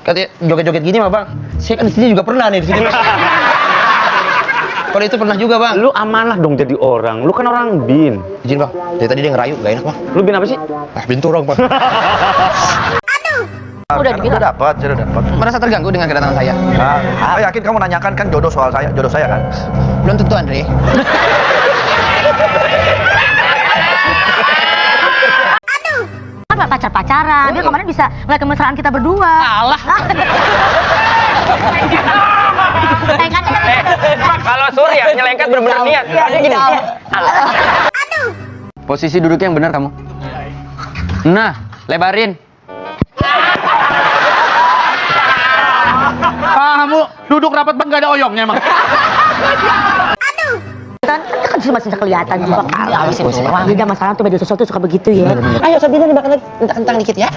Katanya joget-joget gini mah bang, saya kan di sini juga pernah nih di sini. Kalau itu pernah juga bang. Lu amanah dong jadi orang. Lu kan orang bin. Izin bang, dari tadi dia ngerayu, gak enak bang. Lu bin apa sih? Ah binturong bang. Udah dapat, sudah dapat. Merasa terganggu dengan kedatangan saya? Nah, saya yakin kamu nanyakan kan jodoh saya kan? Belum tentu Andre. Apa pacar-pacaran? Dia kemarin bisa ngeliat kemesraan kita berdua. Alah. Kalau Surya nyelengkat bener-bener niat. Dia gini. Posisi duduknya yang benar kamu. Nah, lebarin. Kamu duduk rapat banget, gak ada oyongnya emang. Kan cuma masih kelihatan juga. Beda masalah tuh media sosial tuh suka begitu ya. Ayo Sabina dimakan lagi, kentang dikit ya.